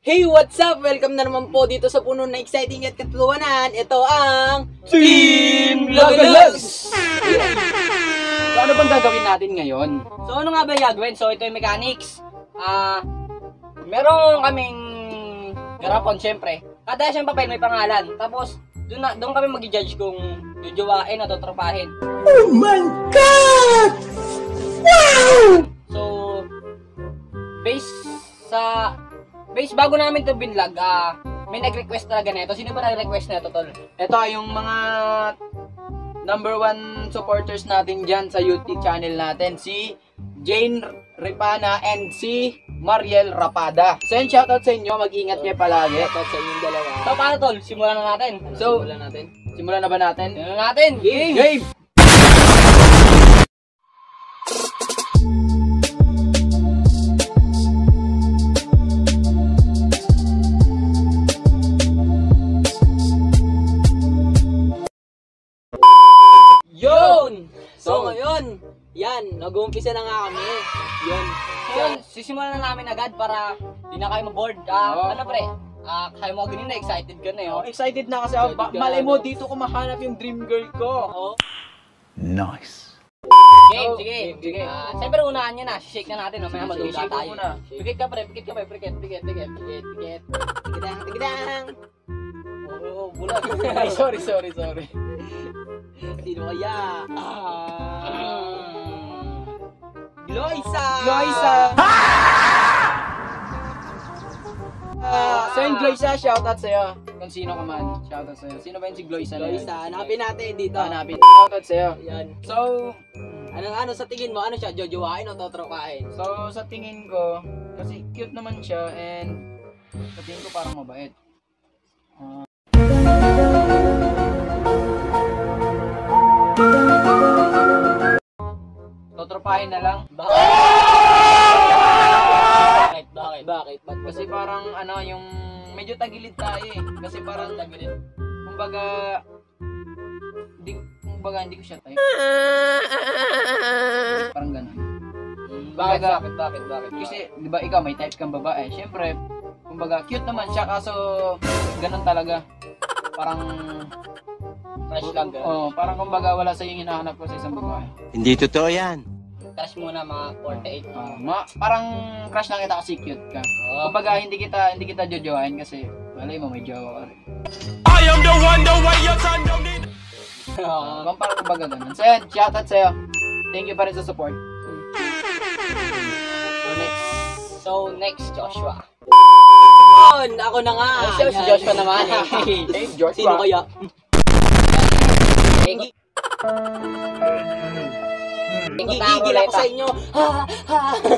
Hey, what's up? Welcome na naman po dito sa puno na exciting at katuwanan. Ito ang Team Lagalas! So ano bang gagawin natin ngayon? So ano nga ba gagawin? So ito yung mechanics. Meron kaming garapon syempre. Kada siyang papel may pangalan. Tapos doon kami mag-judge kung jujuwain o totropahin. Oh my God! Wow! So base bago namin to binlog, may nag-request talaga nito. Sino ba nag-request nito, tol? Ito ay yung mga #1 supporters natin dyan sa YouTube channel natin. Si Jane Ripana and si Mariel Rapada. So yun, shoutout sa inyo. Mag-ingat kayo palagi. Shoutout sa inyong dalawa. So paano, tol? Simulan na natin. Simulan natin. Simulan na ba natin? Simulan na natin. Game! Yun! So ngayon, yan, nag-uumpisa na nga kami. Yun. Ngayon, sisimulan na namin agad para di na kayo ma-board. Ano pre? Kaya mo ganun na, excited ka na yun. Excited na kasi ako. Malay mo, dito ko mahanap yung dream girl ko. Nice. Game, sige. Siyempre unahan niya na, shake na natin, mamaya madula tayo. Pikit ka pre, pikit. Tigidang! Oo, bulag. Ay, sorry. Sino kaya? Gloisa! So yung Gloisa, shoutout sa'yo. Kung sino ka man, shoutout sa'yo. Sino ba yung si Gloisa? Gloisa, hanapin natin dito. Hanapin. Shoutout sa'yo. Yan. So, Ano sa tingin mo? Ano siya? Jojowain o totropahin? so sa tingin ko, kasi cute naman siya and sa tingin ko parang mabait. Totropahin na lang. Bakit? Kasi parang ano, yung medyo tagilid tayo eh. Kasi parang tagilid. Kumbaga hindi ko siya type. Parang ganun. Bakit? Kasi, di ba ikaw may type kang babae. Siyempre, kumbaga cute naman siya kaso ganun talaga. Parang Crush lang ganun. oh, parang kumbaga wala sa yung hinahanap ko sa isang babae. Hindi totoo yan. Crush muna mga 48. Parang crush lang kita kasi cute ka. Oh. Kumbaga hindi kita jojoain kasi malay mo may jowa ka rin. I am the one, the way your son don't need. Parang kumbaga ganun. So yan, shoutout sa'yo. Thank you pa rin sa support. So next, Joshua. Yun! Ako na nga! Si Joshua naman eh. Hey, Joshua. Sino kaya? Gigigil ako sa inyo.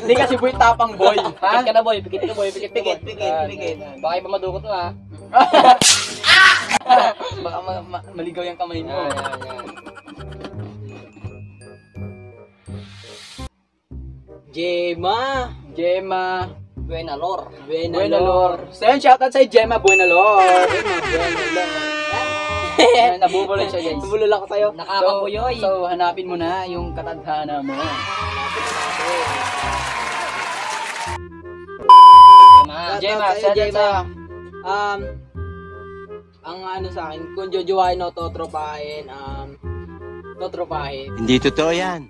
Hindi kasi boy tapang boy. Pikit ka na boy, pikit ka boy. Pikit. Baka iba madukot mo ha. Baka maligaw yung kamay mo. Gemma. Buenalor. Buenalor. So yun, shoutout sa Gemma Buenalor. Nabubulol siya guys. Nabulol ako sa'yo. Nakakapuyoy. So hanapin mo na yung katadhana mo. Gemma, shoutout sa'yo. Ang ano sa akin, kung jojowain o totropahin, totropahin. Hindi totoo yan.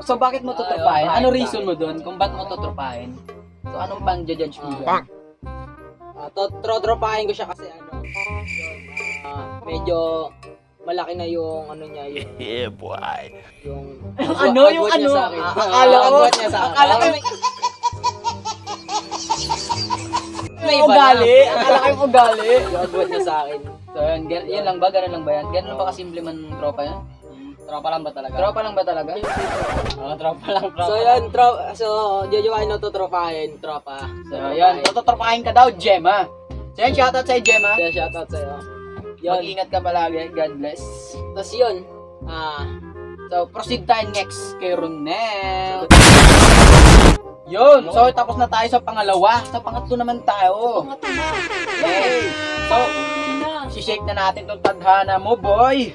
So bakit mo totropahin? Ano reason mo doon kung bakit mo totropahin? So anong pang judge mo doon? Totropahin ko siya kasi medyo malaki na yung ano niya, Yeah, boy. yung Yung agwat niya ano? sa akin. Agwat niya sa akin. Akala ko May yung ugali. Akala ko yung ugali. Yung agwat niya sa akin. So yun lang ba? Ganun lang ba yan? Ganun ba kasimple man tropa yan? Tropa lang ba talaga? Tropa lang ba talaga? Tropa lang. So yun, so jojowain o totropahin, tropa. So yun, tototropahin ka daw, Gemma. So yun, shoutout sa'yo, Gemma. Shoutout sa'yo. Yun. Mag-ingat ka palagi. God bless. Tapos yun, So, proceed tayo next kay Ronel. Yun. So, tapos na tayo sa pangalawa. Sa pangatlo naman tayo. Okay. So, si-shake na natin tong tadhana mo, boy.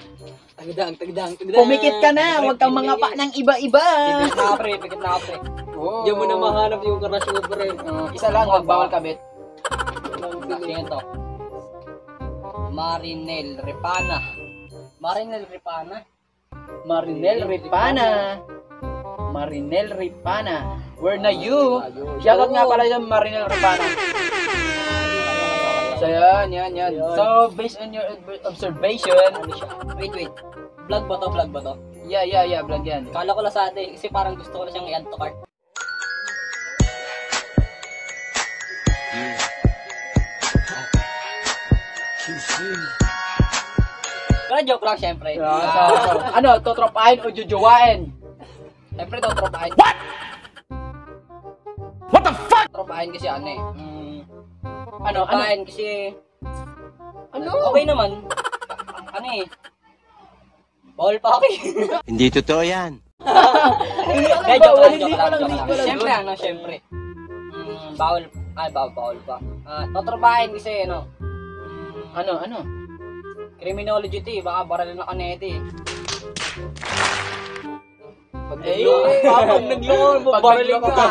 Tagdang. Pumikit ka na. Huwag kang mga pa ng iba-iba. Pikit na pre. Oh. Diyan mo na mahanap yung crush mo, pre. Isa lang, huwag bawal kabit. Sino to? Marinel Repana. Marinel Repana? Marinel Ripana. Marinel Ripana. Where na you? Shoutout nga pala yung Marinel Ripana. So yan. So based on your observation, Ano siya? Wait. Vlog ba to? yeah, vlog yan. Kala ko lang sa atin kasi parang gusto ko na siyang i-add to cart. Pero joke lang syempre. Ano, totropahin o jujuwain? Syempre daw tropahin. What the fuck? Tropahin kasi ano eh. Ano? Tropahin kasi Ano? okay naman. Ano eh. Bawal pa ako eh. Hindi totoo yan. Hindi, joke lang. Syempre Siyempre. syempre. Bawal pa. Totropahin kasi ano. Ano? Criminology to eh. Baka baril na kanete eh. Pag Eh, nagloko, babaralin ka.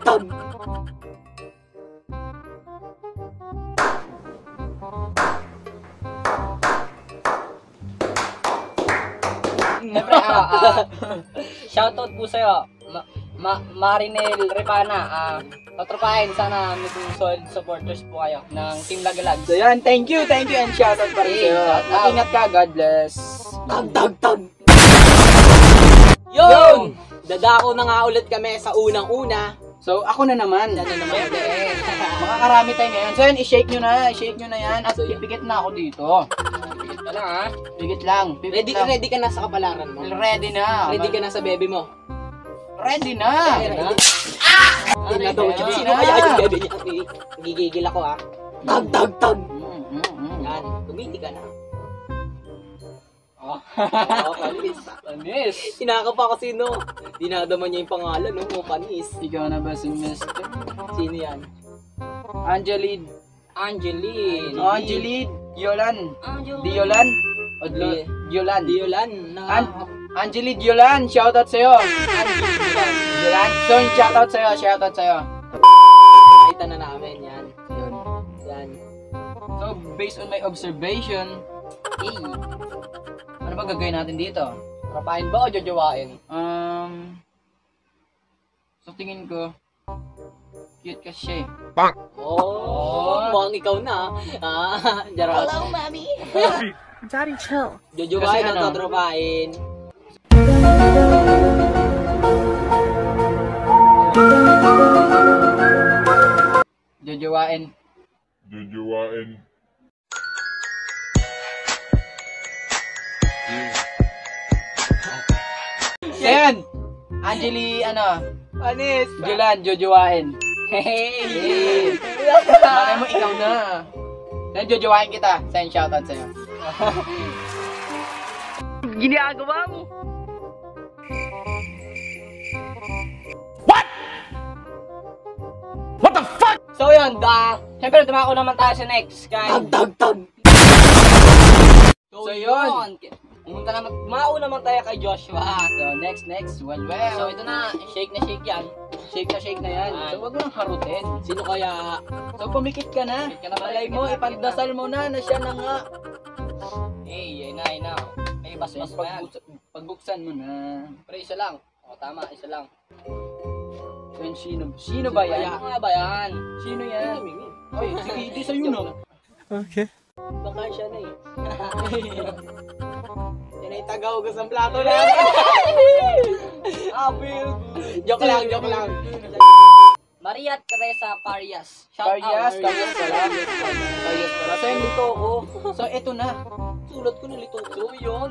Tag. Siyempre, shoutout po sa'yo, Marinel Repana. Patropahin, sana may solid supporters po kayo ng Team Lagalag. So yan, thank you and shoutout pa rin Hey, sa'yo. shoutout. Ingat ka, God bless. Tag. Yun! Dadako na nga ulit kami sa unang-una. So ako na naman. Siyempre, Makakarami tayo ngayon. So yan, i-shake nyo na yan at pipikit na ako dito. ito lang ha. Pipikit lang. Ready ka na sa kapalaran mo. Ready na. Ready ka na sa baby mo. Ready na. Hindi na daw. Ready Sino na. kaya yung baby niya? Gigigil ako ha. Tag. Mm. Yan, tumiti ka na. Oh. Panis. Panis. Sinaka pa kasi no. Dinadaman niya yung pangalan no, panis. Ikaw na ba si Mr. Sino yan? Angeline Diolan. Diolan? Di- Diolan. Diolan. Angeline Diolan, shoutout sa'yo. Diolan. So, shoutout sa'yo. Nakita na namin yan. Yun. Yan. So, based on my observation, ano ba gagawin natin dito? Tropahin ba o jojowain? So, tingin ko, cute kasi siya eh. Mukhang ikaw na. Jarot. Hello, mommy. Daddy, chill. Jojowain Kasi ang ano? tatropahin. Jojowain. So, yan! Angeli, Panis. Diolan, jojowain. Hey! Malay mo, ikaw na. Then, jojowain kita. Send shoutout sa'yo. Ginagawa mo! So yun, siyempre dumako naman tayo sa next guys. Tag. So, yun. Dumako naman tayo kay Joshua. So, next. Well. So ito na, shake na shake yan. Shake na yan. So, wag mo nang harutin. Sino kaya? So, pumikit ka na. Pumikit ka na, Malay mo, pumikit na, ipagdasal mo na siya na nga. Hey, yun na. May basbas pa yan. Pagbuksan mo na. Pero isa lang. O tama, isa lang. So, yun, sino ba yan? Ano nga ba yan? Sino yan? Ay, sige, di sa'yo na. Baka siya na eh. Yan ay tagahugas ng plato na. Joke lang. Maria Teresa Parias. Parias out. pala. So, yung lito ko. So, eto na. Sulat ko na lito. So, yun.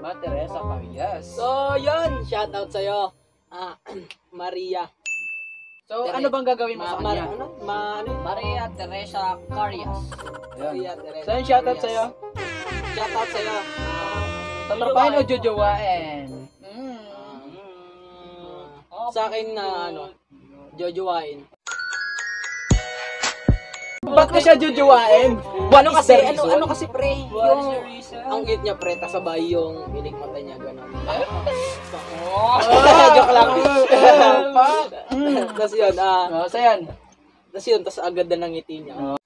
Ma Teresa Parias. So, yun. Shoutout sa'yo. Maria. So, ano bang gagawin mo sa kanya? Maria Teresa Carias. Maria Teresa. So, yung shoutout sa'yo. Shoutout sa'yo. Tatrapahin o jojowain? Sa akin na jojowain. Ba't ko siya jojowain? Ano kasi pre? What is the reason? Ang cute niya pre, tas sabay yung ilig mata niya gano'n. Oh! Joke lang. Tas yun, So, yan. Tapos yun, tapos agad na nangiti niya.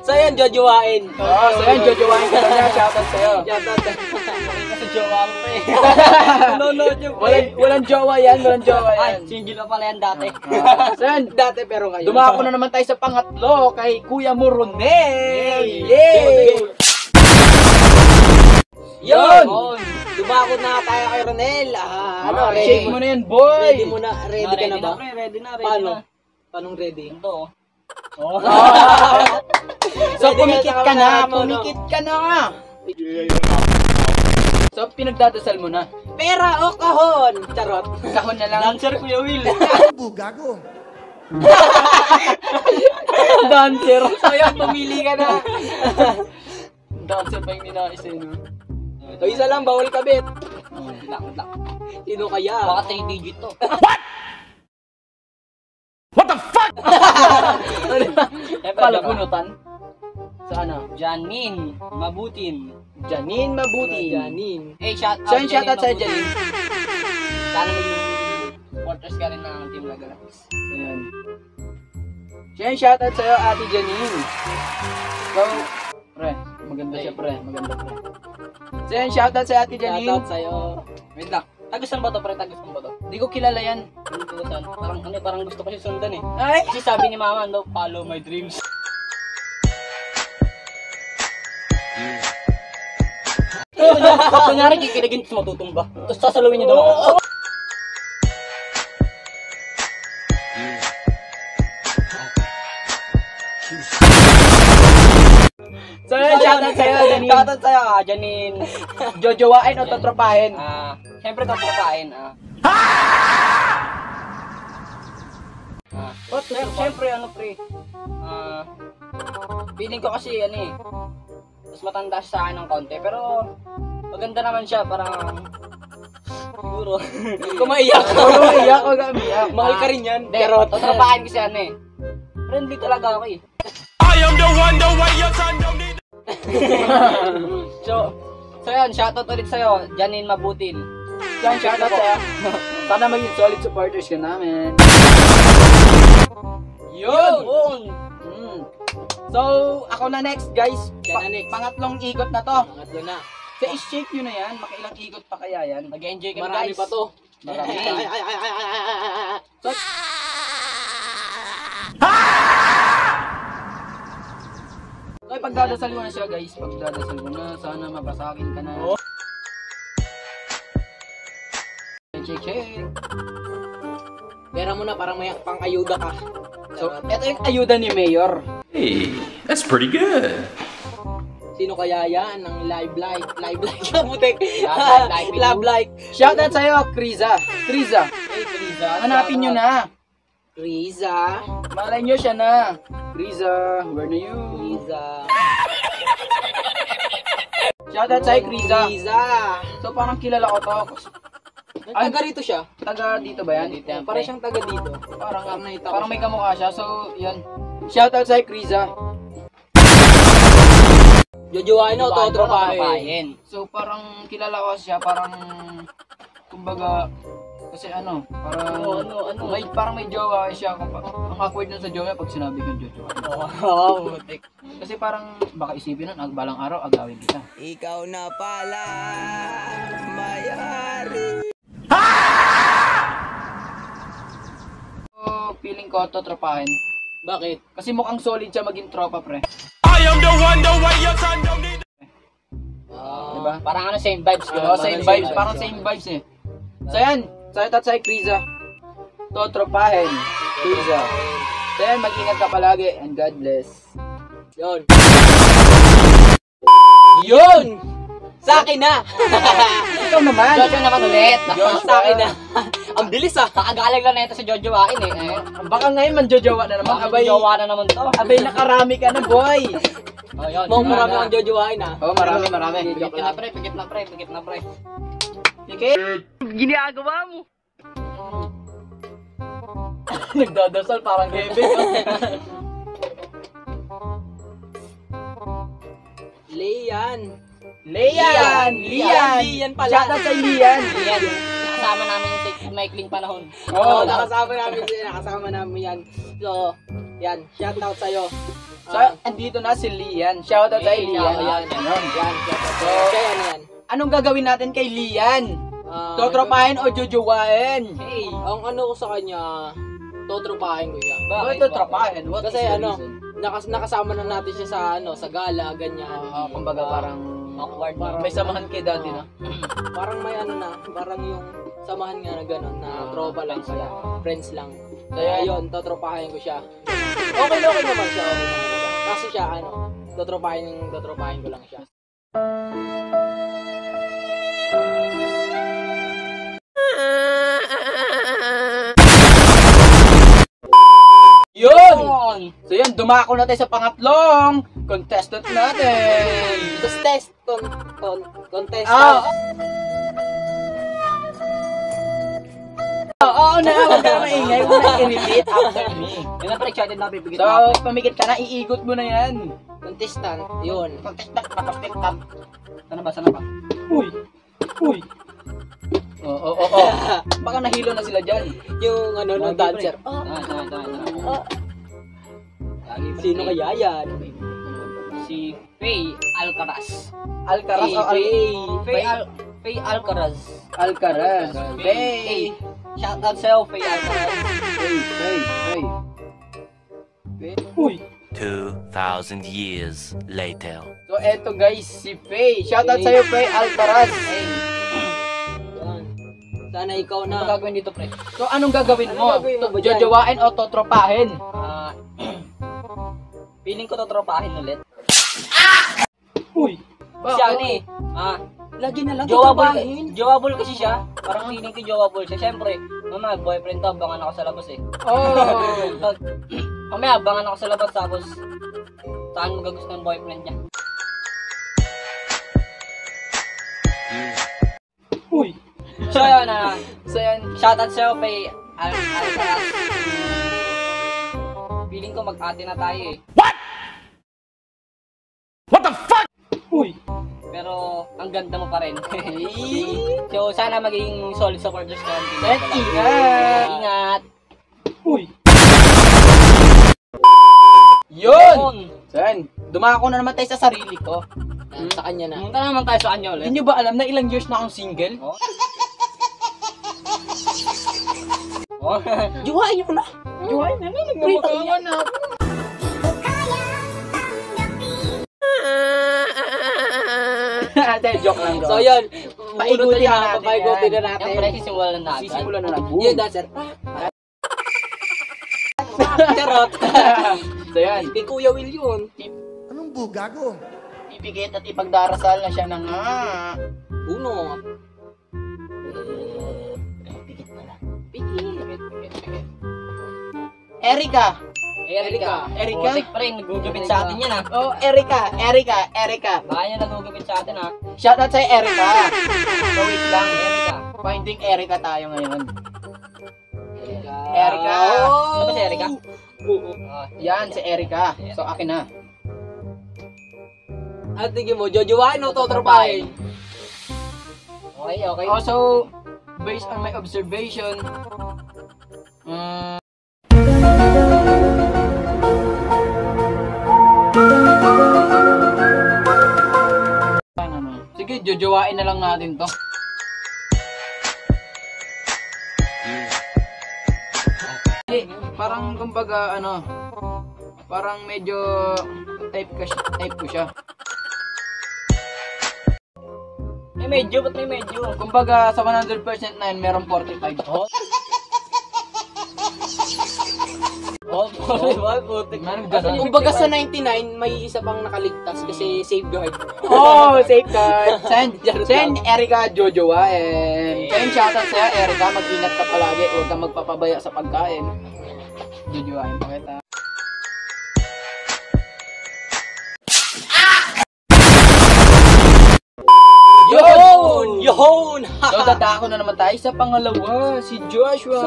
So yun, jojowain. So yan, jojowain ka na. Shoutout sa'yo. Shoutout. Kasi jowa mo pa eh. Nanonood yung Walang jowa yan, walang jowa Ay, yan. single pa pala yan dati. So yan, Dati pero ngayon. dumako na naman tayo sa pangatlo kay Kuya Muronel. Yay! Yun! Yun! Dumako na tayo kay Ronel. Ready? Shake mo na yan, boy! Ready mo na. Ready ka na ba? Pre, ready na, ready Paano? na. Paanong ready? Ito. So, Ready pumikit ka ka sa na, kamera mo, pumikit ka na. So, pinagdadasal mo na. Pera o kahon? Charot. Kahon na lang. Dancer Kuya Will. Dancer. So yun, pumili ka na. Dancer pa yung ninais eh, no? So isa lang, bawal kabit. Lock. Sino kaya? Baka 3 digit to. Palapunutan. Sa ano? Janine Mabutin. Janine Mabuti. Janin. Eh, shout out. So, yung shoutout sa'yo, Janine. Sana maging supporters ka rin ng Team Lagalax. Ayan. So, yung shoutout sa'yo, Ate Janine. So, pre, maganda siya, pre. Maganda, pre. So, yung shoutout sa Ate Janine. Shoutout sa'yo. Wait lang. Tagusan ba to, pre? Tagusan ba to? Di ko kilala yan. Tagusan. Parang gusto ko siya sundan eh. Ay! Kasi sabi ni mama, no, follow my dreams. Kunyari, kikinagin sa matutumba. Tapos sasalawin niya daw ako. So, yung shoutout sa'yo, Janine. Shoutout sa'yo, Janine. Jojowain o tatropahin? Siyempre tatrapain. Siyempre, ano pre, feeling ko kasi, ano eh, mas matanda siya sa akin ng konti, pero maganda naman siya, parang, siguro. Kumaiyak ka. Oo, iyak o gamiyak. Mahal ka rin yan. Hindi, tatrapain kasi ano eh. Friendly talaga ako eh. I am the one, the way your son don't need. So yun, shoutout ulit sa'yo, Janine Mabutin. Yan, shoutout sa'yo. Sana maging solid supporters ka namin. Yun! So, ako na next, guys. Yan na next. Pangatlong ikot na to. Pangatlo na. Sa i-shake nyo na yan. Makailang ikot pa kaya yan? Mag-enjoy kami Marami guys. pa to. Marami. So, Okay, pagdadasal mo na siya, guys. Pagdadasal mo na. Sana mabasakin ka na. Check. pera mo na parang may pang-ayuda ka. So, ito yung ayuda ni Mayor. Hey, that's pretty good. Sino kaya yan? Ang live like. Live like. Kamutik. Live like. Love like. Shoutout sa'yo, Kriza. Kriza, Hey, Kriza. hanapin nyo na. Riza. Malay nyo siya na. Kriza, where na you? Riza. Shoutout sa'yo, Kriza. Riza. So, parang kilala ko to. Taga rito siya. Taga dito ba yan? Parang siyang taga dito. Parang may kamukha siya. So, yan. Shoutout sa'yo, Kriza. Jojowain na, totropahin. Papayin. So, parang kilala ko siya. Parang, kumbaga, kasi ano, parang, Ano? parang may jowa siya. Ang awkward nun sa jowa pag sinabi kong jowa. Oo, mutik. Kasi parang, baka isipin nun, balang araw, agawin kita. Ikaw na pala, mayari. So, feeling ko, totropahin. Bakit? Kasi mukhang solid siya maging tropa, pre. I am the one, the way your son don't need. Diba? Parang ano, same vibes. Oo, same vibes. Parang same vibes eh. So, yan. Shoutout sa'yo, Kriza. Totropahin. Kriza. So, yan. Mag-ingat ka palagi. And God bless. Yun. Yun! Sa akin na! Ikaw naman. Jojo naman ulit. Sa akin na. Ang bilis ah. Kakagaling lang na ito si Jojo Wain eh. Baka ngayon manjojowa na naman. Abay, Jowa na naman to. abay nakarami ka na, boy. Oh, yun. Mong marami ang jojowain ah. Oh, marami. Pigit na pre, pigit na pre. Okay? Ginagawa mo. Nagdadasal parang heavy. Lian. Lian Lian pala. Shoutout sa Lian. Yan. nakasama namin sa maikling panahon. Oo, nakasama namin sila, nakasama namin yan. So, yan, shoutout sa'yo. So, andito na si Lian. Shoutout sa Lian. Yan, shoutout sa'yo. Kaya yan. Anong gagawin natin kay Lian? Totropahin o jojowain? Hey, ang ano ko sa kanya, totropahin ko siya. Bakit totropahin? What Kasi is the ano, reason? nakasama na natin siya sa ano, sa gala, ganyan. Kumbaga parang Awkward. may samahan kay daddy na. Parang may ano na, parang yung samahan nga na gano'n, na tropa lang sila, friends lang. Kaya yun, totropahin ko siya. Okay naman siya, okay naman siya. Kaso siya, ano, totropahin ko lang siya. Yun! So yun, dumako na tayo sa pangatlong contestant natin. Contest. Contest. Oo na, huwag ka na maingay. Huwag na i-repeat after me. Yun na excited na pipigit So, pamikit ka na, iikot mo na yan. Contestant. Yun. Contestant. Sana ba? Uy! Oo. Baka nahilo na sila dyan. Yung ano, no, dancer. Sino kaya yan? Si Faye Alcaraz. Alcaraz o Faye Alcaraz. Alcaraz. Faye. Shoutout sa'yo, Faye Alcaraz. Faye. Uy! 2,000 years later. So, eto guys, si Faye. Shoutout sa'yo, Faye Alcaraz. Yan. Sana ikaw Ano na. gagawin dito, pre? So, anong gagawin mo? Ano gagawin mo ba dyan? Jojowain o totropahin? Feeling ko totropahin ulit. Uy! Kasi ano eh, Lagi na lang totropahin. Jowable kasi siya. Parang feeling ko jowable siya. Siyempre, mama, boyfriend to, abangan ako sa labas eh. Oh! Mamaya, abangan ako sa labas tapos saan mo gagusto ng boyfriend niya. Uy! So yun, shoutout sa'yo kay Alcaraz. Feeling ko mag-ate na tayo eh. Uy! Pero ang ganda mo pa rin. So sana maging solid supporters ka. At ingat! Ingat! Uy! Yun! Sen, dumako na naman tayo sa sarili ko. Sa kanya na. Pumunta naman tayo sa kanya ulit. Hindi nyo ba alam na ilang years na akong single? Oh. Juwain nyo na. Juhay na, nagmamagawa na ako. Joke lang So yun, Paikutin na natin paikutin na yan. natin. Yung pre, sisimulan na natin. Sisimulan na natin. Yun, dancer. Charot. So yan, Kay Kuya Will yun. Anong bugago? ipikit at ipagdarasal na siya na nga. Uno. Erika! Erika. Erika? Putik pa rin, nagugupit sa atin yan ah. Oh, Erika! Baka yan nagugupit sa atin ah. Shoutout sa Erika! So wait lang, Erika. finding Erika tayo ngayon. Erika. Erika! Ano ba si Erika? Oo. Yan, si Erika. So akin na. At tingin mo, jojowain o totropahin? Okay. Also, based on my observation, sige, jojowain na lang natin to. Parang kumbaga parang medyo type ko siya. Medyo, ba't may medyo? Kumbaga sa 100% na yun, meron 45. Putik. Kumbaga sa 99, may isa pang nakaligtas kasi safeguard. Oh, safeguard. Send lang. Erika jojowain. Send shoutout sa'yo, Erika. Mag-ingat ka palagi. Huwag kang magpapabaya sa pagkain. Jojowain pa kita. Yun! So, dadako na naman tayo sa pangalawa. Si Joshua.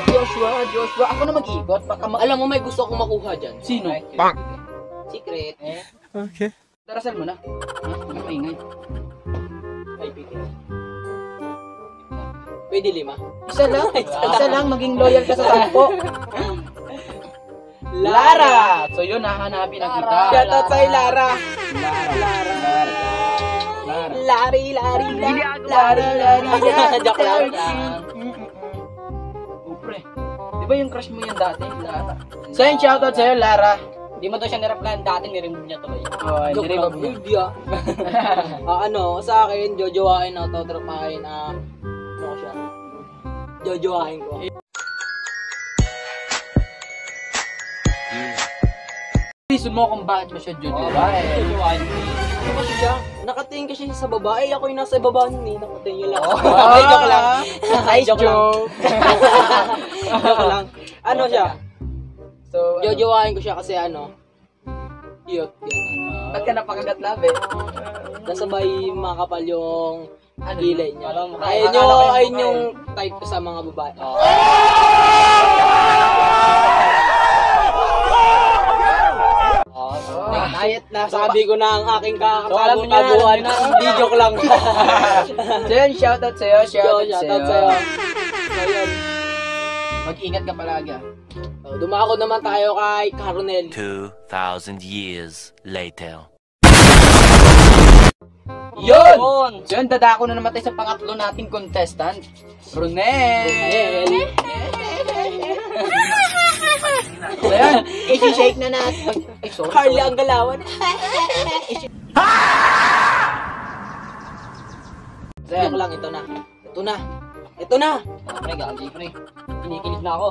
Joshua. Ako na mag-ikot. Baka Alam mo, may gusto akong makuha dyan. Sino? Secret. Darasal mo na. Ha? Huwag kang maingay. Kaibigan. Pwede 5. Isa lang. Isa lang, maging loyal ka sa 10. Lara! So yun, hahanapin na kita. Shoutout sa'yo, Lara. Lara. Lari. Joke lang. Pre, di ba yung crush mo yan dati? Lara. So yun, shoutout sa'yo, Lara. Di mo daw siya nireplan dati, niremove niya tuloy. Oh, Joke hindi lang. ba? Hindi sa akin, jojowain ako, totropahin, ano ko siya? Jojowain ko. Reason mo kung bakit mo siya jojowain. Jojowain. Ano kasi siya? Nakatingin kasi siya sa babae. Ako yung nasa baba nun eh. Nakatingin lang. Ay, joke lang. Ay, Joke lang. Joke lang. Ano siya? So, Jojowain ko siya kasi cute. Yan. ba't ka napakagat love eh? Nasabay makapal yung gilay niya. Akala ko Ayun yung type ko sa mga babae. Kahit nasabi ko na ang aking kakatago-taguan, hindi joke lang. So yun, shoutout sa'yo, shoutout Shoutout sa'yo. sa'yo. So yun. Mag-ingat ka palagi ah. So, dumako naman tayo kay Caronel. 2,000 years later. Yun! So yun, dadako na naman tayo sa pangatlo nating contestant. Ronel! So yun, isi-shake na natin. Ay, sorry. Carly ang galawan. So yun, Joke lang, ito na. Ito na. Pre, gagi pre. Kinikilig na ako.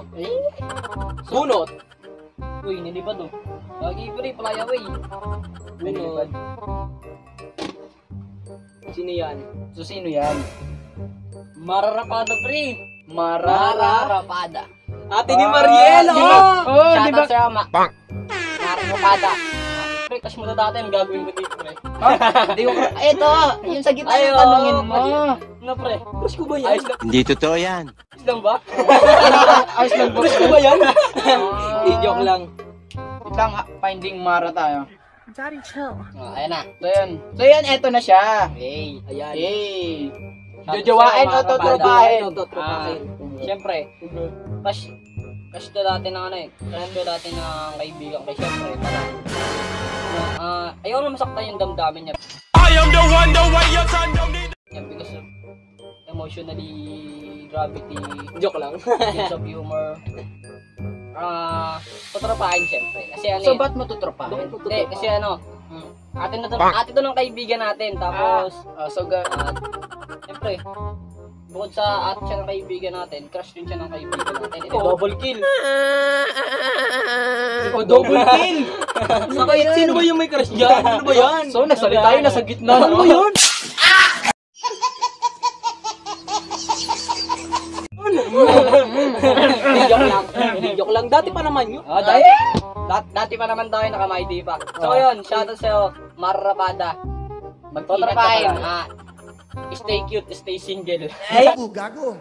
Bunot. Uy, nilipad oh. Gagi pre, fly away. Bunot. Sino yan? so sino yan? Mararapada pre. Mararapada. Ate ni Mariel, Di ba? Oh, di ba? Shoutout sa ama. Mararapada. Pre, cash mo na dati, ang gagawin ko dito pre. Hindi ko. Ito, yung sa gitna Ay, yung oo. tanongin mo. Ano pre? Crush ko ba yan? Ayos lang, Hindi totoo yan. ayos lang ba? Ayos lang po. Crush ko ba yan? Hindi, joke lang. Wait lang, finding Mara tayo. Ayan na. So yun, eto na siya. Hey. Ayan. Yay! Shoutout Jojowain sa o mga totropahin? Totropahin. Siyempre, cash to dati ng cash to dati ng kaibigan kay siyempre, parang, ayaw na masaktan yung damdamin niya. I am the one, the way your son don't need. Yeah, because of emotionally gravity, Joke lang. sense of humor. Totropahin siyempre. Kasi So ba't mo tutropahin? hindi, kasi ate to ng kaibigan natin, tapos, siyempre, bukod sa ate siya ng kaibigan natin, crush din siya ng kaibigan natin. Ito, double kill. O double kill! Sino ba yung may crush dyan? Ano ba yan? So nagsalita tayo, nasa gitna. Ano ba yun? Hindi, joke lang. Dati pa naman yun. Dati pa naman tayo nakamaidi pa. So yun, shoutout sa'yo, Marrapada. Mag-ingat ka Totropahin, pala. stay cute, stay single. Gago.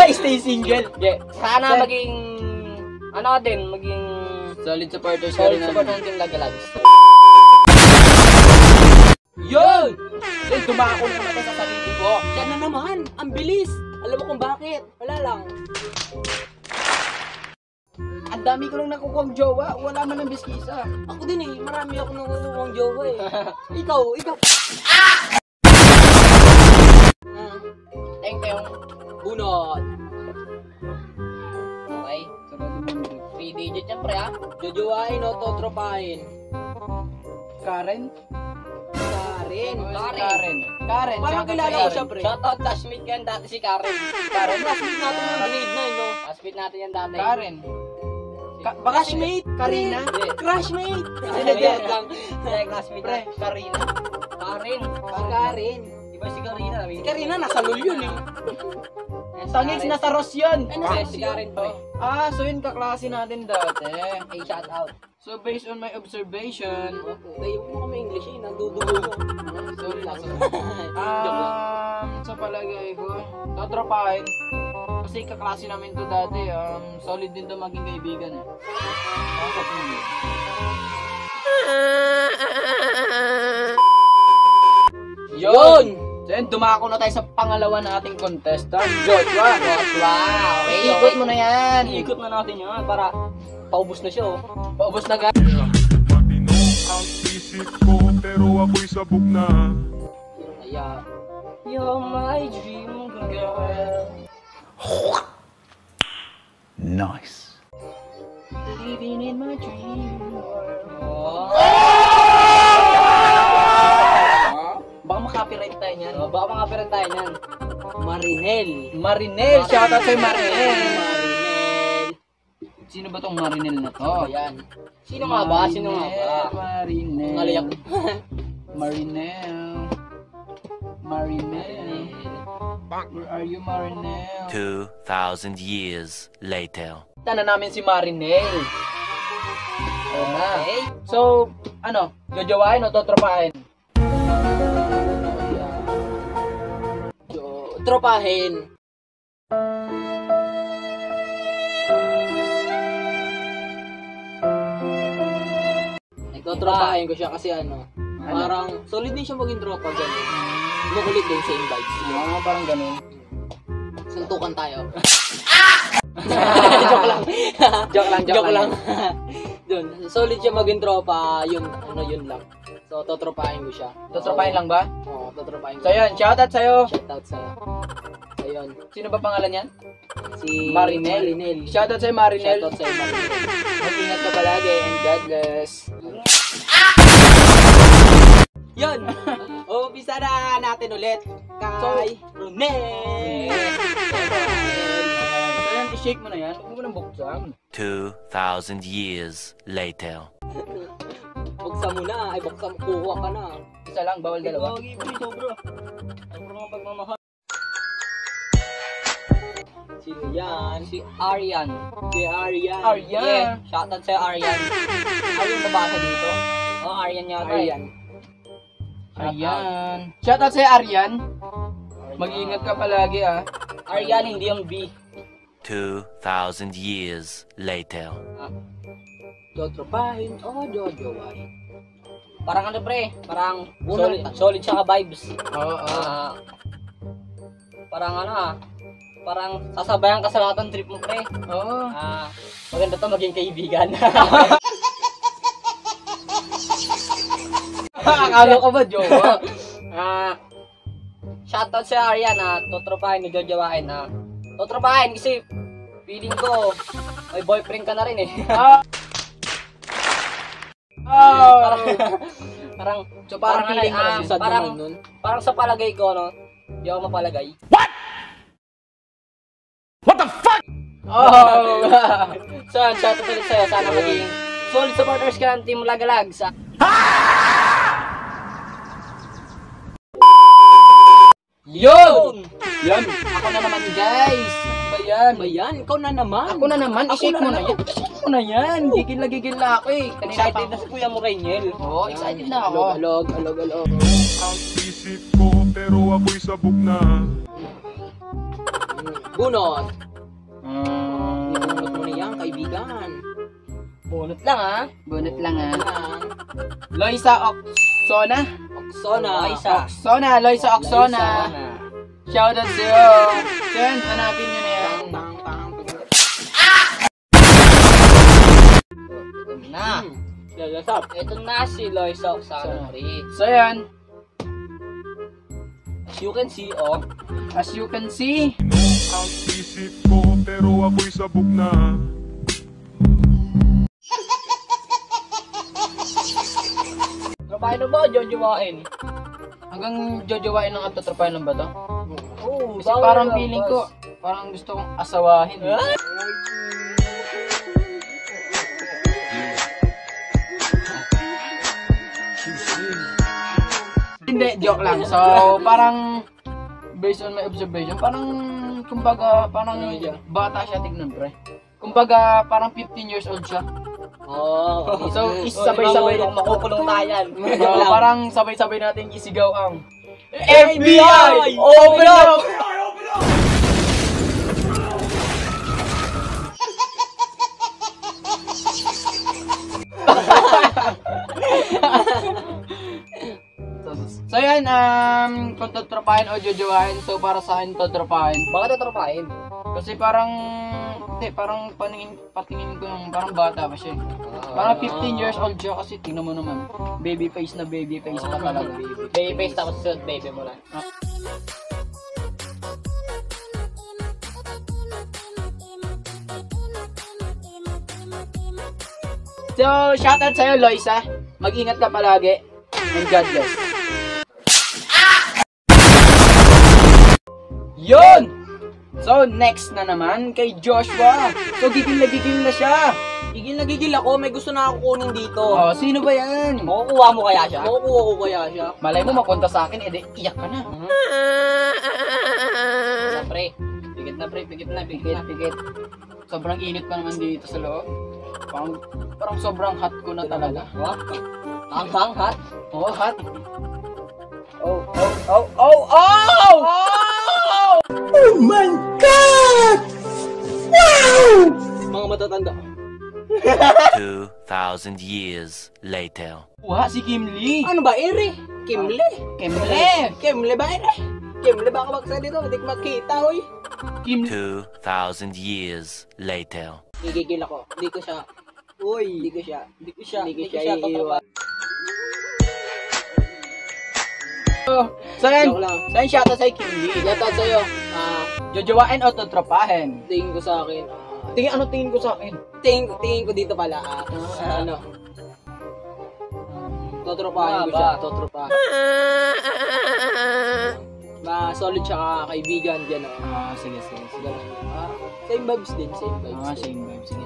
Stay single. Yeah. Sana maging, maging Solid supporters ka solid rin support natin. ng Team Lagalags. Yun! Then dumako na naman sa sarili ko. Yan na naman. Ang bilis. Alam mo kung bakit? Wala lang. Ang dami ko lang nakukuha jowa. Wala man ng biskisa. Ako din eh. Marami ako nakukuha jowa eh. Ikaw. Thank you. Bunot. Okay. 3 digit yan, pre, Jojowain o totropahin? Karen? Karen. Karen. Parang shoutout kilala kay ko siya, Karen. pre. Shoutout classmate yan dati si Karen. Karen. Classmate natin yung grade 9, no? Classmate natin yan dati. Karen. Baka si Classmate. Karina? Crashmate. Joke lang. Hindi, classmate Pre, na. Karina. Karen. Karen. Iba si Karina. Karina, nasa lul yun eh. Tangis na sa Ross yun. Si Karen, pre. So yun kaklase natin dati. Hey, shoutout. So based on my observation, Tayo mo kami English eh. Nandudugo mo. sorry lang. Joke lang. Sa palagay ko, totropahin. Kasi kaklase namin to dati, solid din to maging kaibigan eh. Yun! So yun, dumako na tayo sa pangalawa nating contestant, Joshua. Okay, Ikot mo na yan. Ikot na natin yan para paubos na siya, oh. Paubos na guys. Matino ang isip ko pero ako'y sabog na. Kaya, You're my dream girl. Nice. Living in my dream world. Baka makapiright tayo niyan. Baka makapirang tayo niyan. Marinel. Marinel, shoutout sa'yo Marinel. Marinel. Sino ba tong Marinel na to? Ayan. Sino nga ba? Sino nga ba? Marinel. Ngalayak. Marinel. Marinel. Where are you, Marinel? 2,000 years later. Tana namin si Marinel. Oo na. Okay. So, ano? Jojowain o totropahin? Tropahin. Nagtotropahin ko siya kasi ano, parang solid din siya maging tropa ganun. Makulit din sa invites. Parang ganun. Suntukan tayo. Joke lang. Joke lang. Dun, solid siya maging tropa, yun lang. So totropahin ko siya. Totropahin lang ba? Oo, totropahin ko. So yun, shoutout sa'yo. Shoutout sa'yo. Ayun, Sino ba pangalan yan? si Marinel. Shoutout sa'yo Marinel. Shoutout sa'yo Marinel. Mag-ingat ka palagi and God bless. Yun! Umpisa na natin ulit kay Ronel! So yan, i-shake mo na yan. Huwag mo nang buksan. 2,000 years later. Buksan mo na, ay buksan mo, kuha ka na. Isa lang, bawal dalawa. Gagi, pre, sobra. Sobrang pagmamahal. Sino yan? Si Aryan. Si Aryan. Yeah, shoutout sa'yo, Aryan. Aryan nabasa dito? Oh, Aryan yata. Aryan. Aryan. Shoutout sa'yo Aryan. Mag-ingat ka palagi ah. Aryan, hindi yung B. 2,000 years later. Dotropahin o jojowain? Parang ano, pre? Parang Unang solid siya ka vibes. Oo. Parang ano parang sasabayan ka sa lahat ng trip mo, pre. Oo. Maganda to maging kaibigan. Akala ko ba jowa? Shoutout sa Aryan totropahin ni Jojowain totropahin kasi feeling ko may boyfriend ka na rin eh. Parang So parang feeling mo ano, na sad parang naman nun? parang sa palagay ko no, di ako mapalagay. Oh. So, shoutout ulit sa'yo. Sana maging solid supporters ka ng Team Lagalag sa... Yun! Yan. Ako na naman guys. Ano ba yan? Ba yan? Ikaw na naman. Ako na naman. Ako I-shake na mo na naman. yan. I-shake mo na yan. Gigil na ako eh. Kanina pa Excited na si Kuya mo, Rainiel. Oo, excited na ako. Alog. Ang isip ko pero ako'y sabog na. Bunot. Bunot mo na yan, kaibigan. Bunot lang Bunot lang ah. Lang. Loisa Oksona. Oksona. Oksona. Loisa Oksona. Shoutout sa'yo. So yan, hanapin nyo na yan. Ito na. Lalasap. Ito na si Loisa Oksana, pre. So yan, As you can see, as you can see, Ang isip ko pero ako'y sabog na. Trabahin na ba, Jojowain? hanggang jojowain lang at tatrapahin lang ba to? Oo, Kasi parang feeling ko, parang gusto kong asawahin. Hindi, joke lang. So, parang based on my observation, parang kumbaga, parang bata siya tignan, pre. Kumbaga, parang 15 years old siya. Oh. So, sabay-sabay makukulong tayan. parang sabay-sabay natin isigaw ang FBI! Open up! So yan, totropahin o jojowain. So para sa akin totropahin. Bakit tatropahin? Kasi parang parang patingin ko yung parang bata pa siya. Parang 15 years old siya kasi tingnan mo naman. Baby face pa talaga. Baby face tapos suit baby mo lang. So, shoutout sa'yo, Loisa. Mag-ingat ka palagi. And God bless. Yun! So, next na naman kay Joshua. So, gigil na siya. Gigil na gigil ako, may gusto na ako kunin dito. Oh, sino ba yan? Makukuha mo kaya siya? Makukuha ko kaya siya. Malay mo mapunta sa akin, edi iyak ka na. Pre, pigit na. Pikit. Sobrang init pa naman dito sa loob. Parang sobrang hot ko na talaga. What? Ang hot? Oh, hot. Oh! Mga matatanda. 2,000 years later. Wah, si Kim Lee. Ano ba, Eri? Kimle? Kimle ba, Eri? Kimle ba kabagsa dito? Hindi ko makita, oy. Kim 2,000 years later. Gigigil ako. Hindi ko siya. Uy, hindi ko siya iiwan. So yan, Joke lang. shoutout sa Kim Lee. Shoutout sa'yo. Jojowain o totropahin? Tingin ko sa akin. Tingin ko sa akin? Tingin ko dito pala. Ano? Totropahin ko siya. Totropahin. Solid siya kaibigan dyan. Sige. Same vibes din. Same vibes. Same vibe. Sige.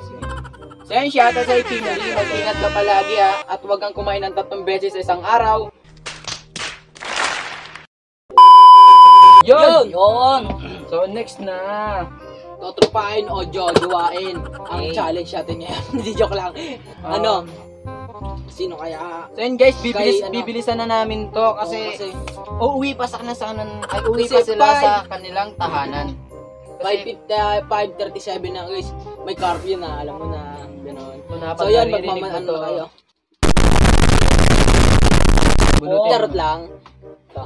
So yan, shoutout sa Kim Lee. Mag-ingat ka palagi at huwag kang kumain ng 3 beses sa isang araw. Yun! So next na. Totropahin o jojowain. Ang Okay. challenge natin ngayon. Hindi, joke lang. Sino kaya? So yun guys, Kay, ano? bibilisan na namin to kasi uuwi pa sila Kasi sa kanilang tahanan. 5:37 na guys. May curfew na, alam mo na. Gano'n. So So yan, naririnig mo magmamanan to. na kayo. Bunutin. Charot lang. Ito.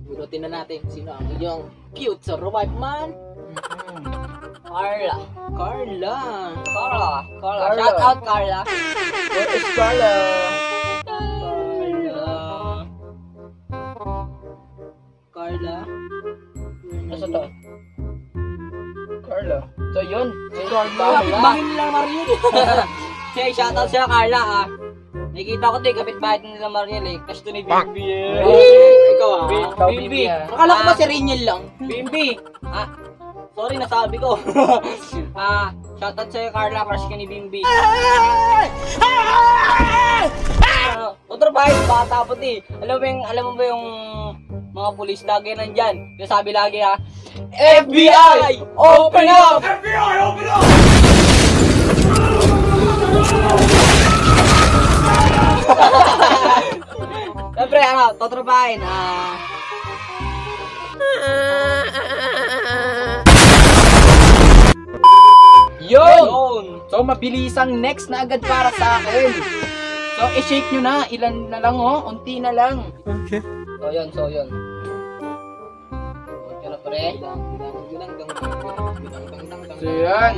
Bunutin na natin. Sino ang yung cute sa revive man? Carla. Carla. Shout out Carla. Where is Carla? Carla. Nasa to? Carla. So yun. Bakit nila Mariel? Okay, shout out sa'yo Carla Nakikita ko to kapitbahay nila Mariel Crush to ni Bimbi Ikaw Bimbi. Akala ko ba si Riniel lang? Bimbi. Sorry nasabi ko. Shout out sa'yo Carla, crush ka ni Bimbi. Totropahin, bata puti. Alam mo ba yung mga pulis lagi nandyan? Yung sabi lagi FBI! Open up! FBI! Open up! Siyempre, totropahin. Yun! So mabilisang next na agad para sa akin. So i-shake nyo na. Ilan na lang unti na lang. So yun. Okay na pre. So yan.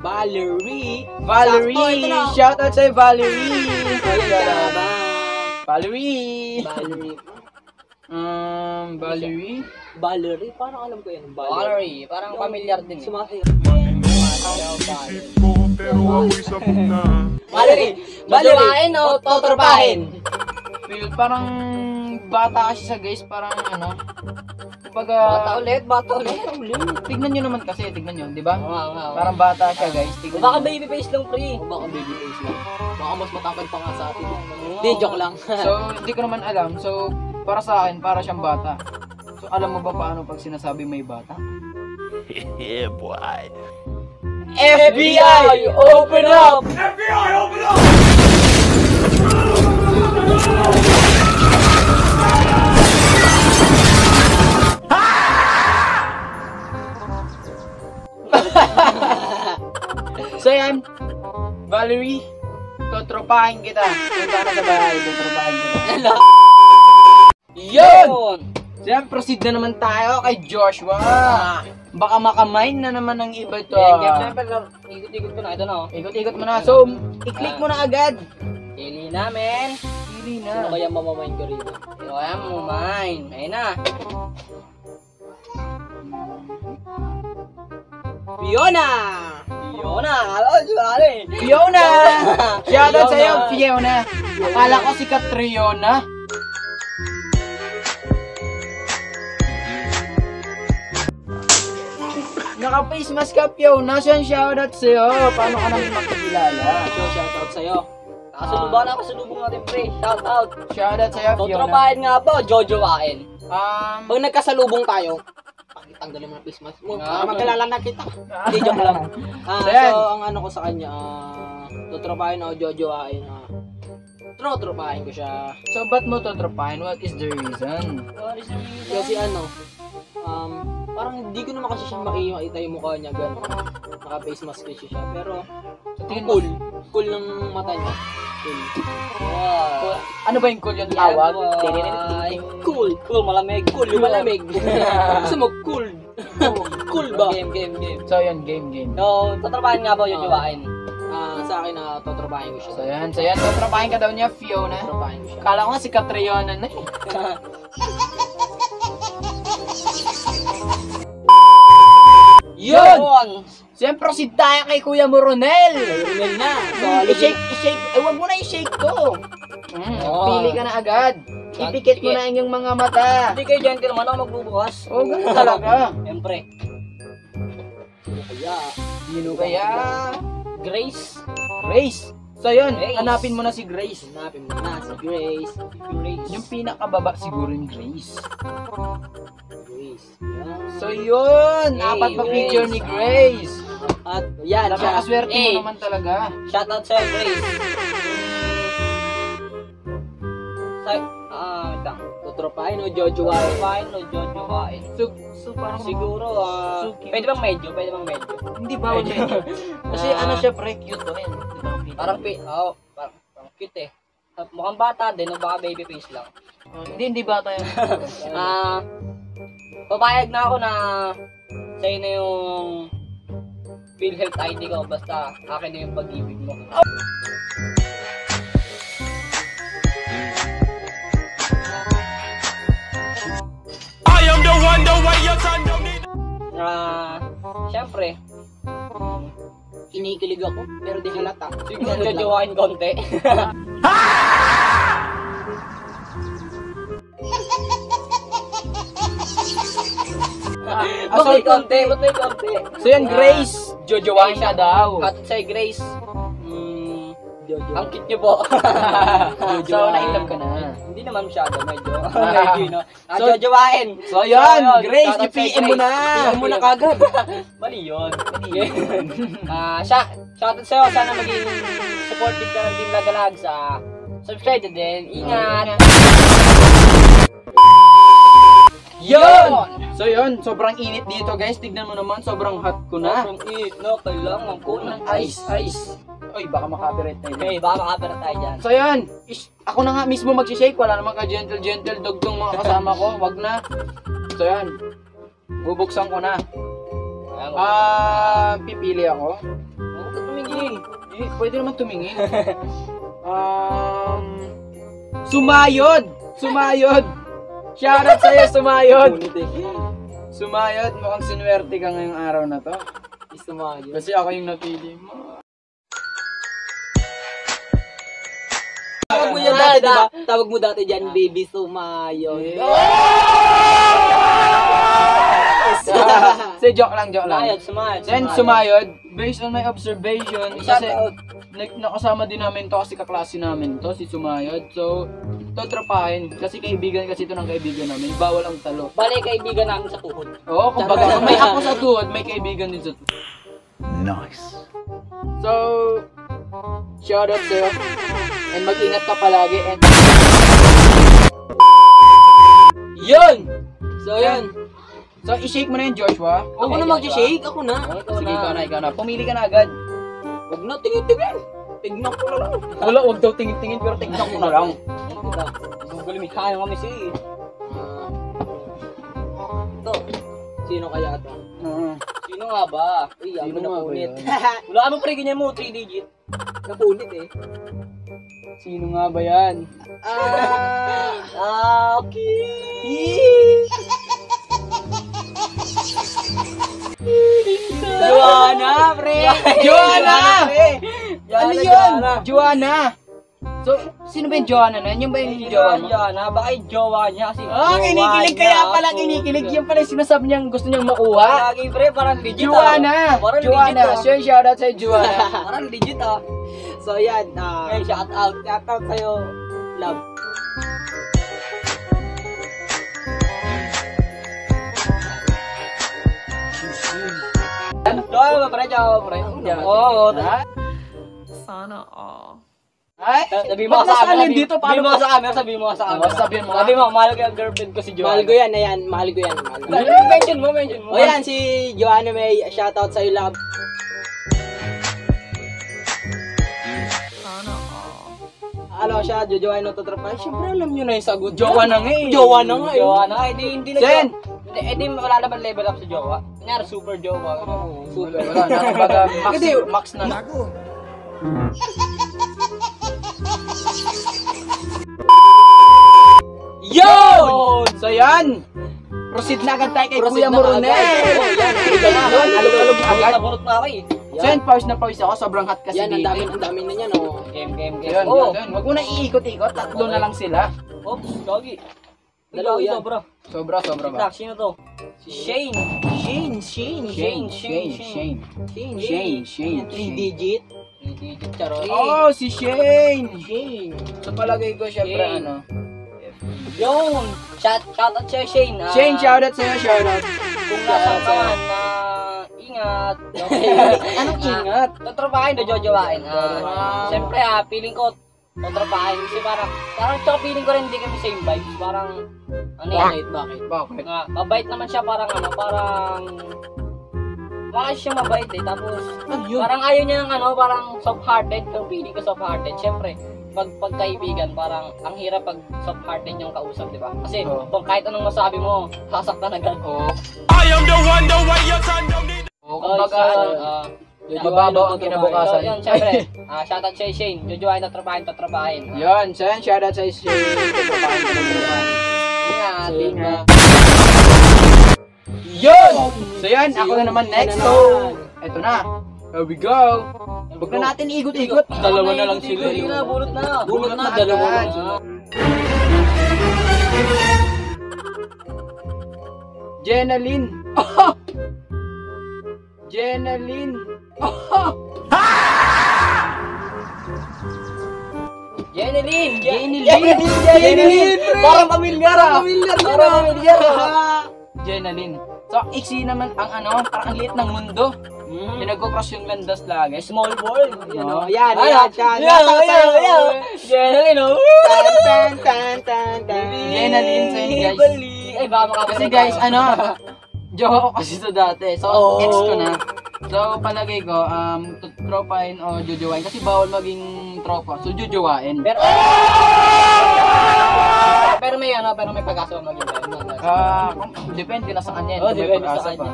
Valerie. Valerie! Sakto, ito na. Shoutout sa'yo Valerie! Valerie. Valerie! Valerie? Parang alam ko yan. Valerie, parang familiar din. Sumakay. Isip ko pero ako'y sabog na. Valerie. Jojowain o totropahin? Feel parang bata kasi siya guys. Parang kumbaga... Bata ulit. Tignan nyo naman kasi. Tignan nyo, di ba? Oo. Parang bata siya guys. Tignan Baka nyo. baby face lang pre. Baka baby face lang. Baka mas matapad pa nga sa atin. Hindi, joke lang. So, hindi ko naman alam. So, para sa akin, para siyang bata. So, alam mo ba paano pag sinasabi may bata? Yeah, boy. FBI! Open up! So yan, Valerie, totropahin kita. Punta ka na sa bahay, totropahin kita. Yun! Siyempre, proceed na naman tayo kay Joshua. Baka makamine na naman ng iba to. Siyempre, ikot-ikot ko na. Ito na, oh. Ikot-ikot mo na. So, i-click mo na agad. Pili namin. Pili Sino na. kaya mamamain ko rito? Ito kaya mo, mine. Ayun na. Fiona! Fiona! Alam ko, eh. Fiona! Shoutout sa'yo, Fiona. Fiona. Akala ko si Catriona. Naka-face mask ka, Fiona. So, shoutout sa'yo. Paano ka namin makikilala? So, shoutout sa'yo. Nakasalubong na, kasalubong natin, pre. Shout out. Shoutout sa'yo, Fiona. Tutropahin nga ba, jojowain? Pag nagkasalubong tayo, pakitanggalin mo na face mask mo. Para magkalala na kita. Hindi, joke lang. Ayan. So, ang ano ko sa kanya, tutropahin o jojowain. Tropahin ko siya. So, ba't mo tutropahin? What is the reason? Kasi ano, parang hindi ko naman kasi siya makita yung mukha niya gano'n. Naka-face mask kasi siya. Pero, Tingin cool. Cool ng mata niya. Cool. Wow. Ano ba yung cool yung tawag? Ay, cool. Cool, malamig. Cool, yung malamig. Gusto mo, cool. Cool ba? Game. So, yun, game. So, tutropahin nga ba, jojowain? Sa akin na totropahin ko siya. So, yan. Tutropahin ka daw niya, Fiona. Totropahin ko siya. Kala ko nga si Catriona na eh. Yun! Siyempre, proceed tayo kay Kuya Moronel. Ronel na. So, I-shake. Wag mo na i-shake to. Pili ka na agad. Ipikit mo na ang iyong mga mata. Hindi kayo gentleman ako magbubukas. Oh, ganun talaga. Siyempre. kaya. Sino kaya? Grace. Grace. So yun, Grace. hanapin mo na si Grace. Hanapin mo na si Grace. Grace. Yung pinakababa siguro yung Grace. Grace. Yan. So yun, Hey, apat pa Grace. picture ni Grace. At yan siya. Napakaswerte mo Hey. naman talaga. Shoutout sa'yo, Grace. Wait lang. Tutropahin o jojowain. Fine o jojowain. So parang Siguro, So cute. pwede bang medyo? hindi ba medyo. Kasi ano siya, pre, cute to yan. Parang parang cute eh. Mukhang bata din, o baka baby face lang. Hindi bata yan. Papayag na ako na sa'yo na yung PhilHealth ID ko, basta akin na yung pag-ibig mo. I am the one, the way your son don't need. Siyempre, Kinikilig ako, pero di halata. siguro jojowain konti. Bakit konti? Ba't may konti? So yan, Grace. Jojowain ka daw. At sa'yo, Grace, Jojo. ang cute niyo po. So, na-inlove ka na. Hindi naman masyado, medyo, you know. So- Jojowain. So yun, Grace, Shoutout kay i-PM mo na. PM mo na kagad. Mali yun. Shoutout sa'yo, sana maging supportive ka ng Team Lagalag sa subscribe din. Ingat! Yun! So yun, sobrang init dito guys. Tignan mo naman, sobrang hot ko na. Sobrang init, no? Kailangan ko ng ice. Oy, baka makapirate tayo. Okay, baka makapera tayo dyan. So yun, ako na nga mismo mag-shake. Wala naman ka gentle dog tong mga kasama ko. Wag na. So yun, bubuksan ko na. Pipili ako. Huwag ka tumingin. Pwede naman tumingin. Sumayod! Shoutout sa'yo, Sumayod! Sumayod, mukhang sinuwerte ka ngayong araw na to. Sumayod. Kasi ako yung napili mo. Tawag mo yan dati, diba? Tawag mo dati dyan, baby Sumayod. Say, joke lang. Sumayod. Then, Sumayod, based on my observation, kasi Shoutout. nakasama din namin to kasi kaklase namin to, si Sumayod. So, totropahin, kasi kaibigan kasi ito ng kaibigan namin, bawal ang talo. Bali, kaibigan namin sa tuhod. Oo, kumbaga, kung may ako sa tuhod, may kaibigan din sa tuhod. Nice. So, shoutout sa'yo. And mag-ingat ka palagi. And yun! So, yun. So, i-shake mo na yun, Joshua. Ako na mag-shake. Ako na. Sige, ikaw na. Pumili ka na agad. Huwag na, tingin. Tignan ko na lang. Wala, huwag daw tingin-tingin, pero tignan ko na lang. Google me, kaya kami si to? Sino kaya to? Sino nga ba? Uy, Sino ako nga ba napunit. Wala ka pre, ganyan mo, 3 digit. Napunit eh. Sino nga ba yan? Okay. Joanna, pre! Joanna! Ano yun? Joanna. Joanna! So, sino ba yung Joanna na? Yung ba yung jowa mo? Joanna, baka yung jowa niya kasi. Kinikilig kaya pala, kinikilig. Yan pala yung sinasabi niyang gusto niyang makuha. Lagi pre, parang legit Joanna! Parang Joanna! legit So, shoutout sa'yo, Joanna. Parang legit So yan, Hey, shout out. shout out sa'yo, love. Jowa pre, jowa pre. Oo. Sana all. Ay? Sabi mo Ba't sa nasa camera, alin dito? sabi mo sa camera, sabi mo sa camera. Sabihin mo. Sabi mo, mahal ko yung girlfriend ko si Joanna. Mahal ko yan, ayan, mahal ko yan. Mahal ko yan. Mention mo, mention mo. O yan, si Joanna May, shout out sa'yo, love. Sana all. Ano siya, jojowain ng totropa? Siyempre alam nyo na yung sagot. Jowa na nga eh. Jowa na nga eh. Jowa na, hindi na Sen! Hindi, wala naman level up sa jowa. Kunyari, super jowa. Super. Wala na, kumbaga, max na. Gago. Yun! So yan! Proceed na agad tayo kay Kuya Moronel. Alog-alog na agad. Nabunot na ako eh. So yan, pause na pause ako. Sobrang hot kasi Yan, dito. ang dami na yan, oh. Game. Yun, Oh, yun. Wag mo na iikot-ikot. Tatlo na lang sila. oops, doggy. Dalawa yan. Sobra. Sobra ba? Tak, sino to? Si Shane. Shane. 3 digit. Charot. Oh, si Shane! Shane. So palagay ko syempre Shane. ano. Yun! Shout out sa'yo, Shane. Shane, shoutout sa'yo, shoutout. Kung nasaan ka man, ingat. Anong ingat? Tatrapahin na jojowain. Siyempre feeling ko, tatrapahin. Kasi parang tsaka feeling ko rin hindi kami same vibes. Parang, ano yan? Bakit? Bakit? Mabait naman siya, parang siya mabait eh. Tapos, parang ayaw niya ng parang soft-hearted. Yung feeling ko soft-hearted. Siyempre, pagkaibigan, parang ang hirap pag soft-hearted yung kausap, di ba? Kasi kung kahit anong masabi mo, sasaktan agad. Oo. I am the one, the way your son don't need. Kumbaga, mababaw ang kinabukasan. So, yun, syempre, shoutout sa'yo, Shane. Jojowain, tatrapahin. Yun, so yan, shoutout sa'yo, Shane. Ingat. Yun! So yan, ako na naman next. So, eto na. Here we go. Huwag na natin ikot-ikot. Dalawa na lang sila. Hindi na, bunot na. Bunot na, dalawa agad. na. Jenaline. Jenaline. Jeneline! Parang pamilyar Jenaline. So, iksi naman ang parang ang liit ng mundo. Pinagkukross yung landas lagi. Small world. Yan, yan, siya. Jeneline, oh. Jenaline, so yun, guys. Ay, baka makapit. Kasi guys, jowa ko kasi to dati. So, ex ko na. So, palagay ko, tropahin o jojowain. Kasi bawal maging tropa. So, jojowain. Pero may pag-asa maging tayo. Depende na sa kanya. Oh, Kung may depende sa pag-asa kanya. pa.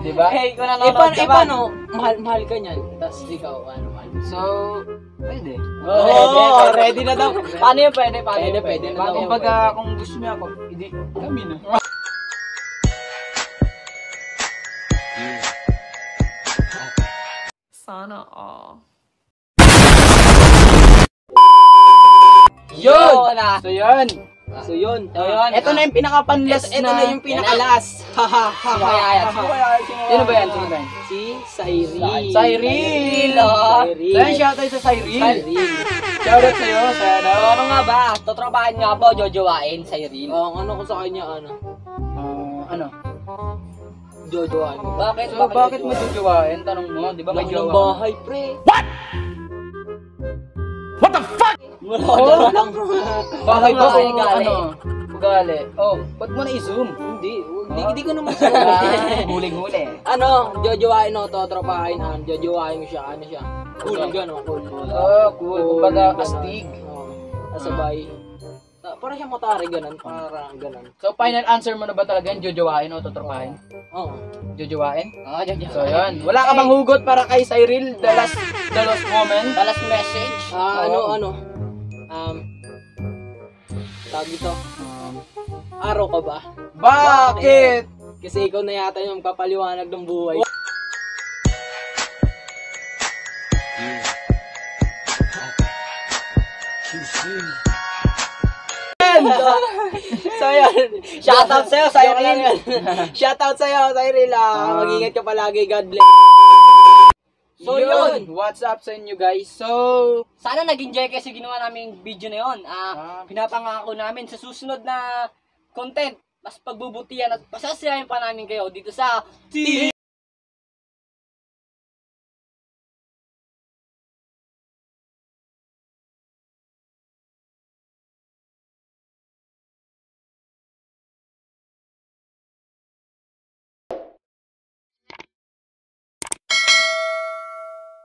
Diba? Hey, kung nanonood ka ba? Paano? Mahal ka niyan. Tapos ikaw, mahal mo. So, pwede. Oh, ready na daw. Paano yun pwede? Pwede na daw. Kumbaga, kung gusto niya ako, hindi, kami na. Sana all. Yun! So, yun. So yun. Ito na yung pinaka-panlast Ito na yung pinakalas. Sino kaya yan? Sino ba yan? Si Cyril. Cyril! Cyril. So, shoutout sa Cyril. Cyril. Shoutout sa'yo, shoutout. Ano nga ba? Totropahin nga ba o jojowain sa Irene? Ano ko sa kanya, Ano? Jojoan. Bakit? So, bakit mo jojowain? Tanong mo, di ba may Laki ng jowa? bahay, pre. Oh, lang. bakit ba Ugali. kung ugali? Oh, ba't mo na-i-zoom? Hindi ko naman Huling-huli. Jojoain o totropahin. Jojoain mo siya, siya. Cool, gano'n, cool. Oh, cool. Kumbaga, astig. Kasabay. Para siyang matari, ganun. Parang ganun. So, final answer mo na ba talaga yun? Jojowain o tutropahin? Oo. Jojowain? Ah, dyan. So, yun. Wala ka bang hugot para kay Cyril? The last moment? Last message. Tawag dito. Araw ka ba? Bakit? Kasi ikaw na yata yung kapaliwanag ng buhay. So yan. Shoutout sa'yo, Cyril. Shoutout sa'yo, Cyril. Mag-ingat ka palagi. God bless. So, yun. What's up sa inyo, guys? So, Sana nag-enjoy kayo sa ginawa naming video na yun. Pinapangako namin sa susunod na content, mas pagbubutihan at pasasayahin pa namin kayo dito sa TV.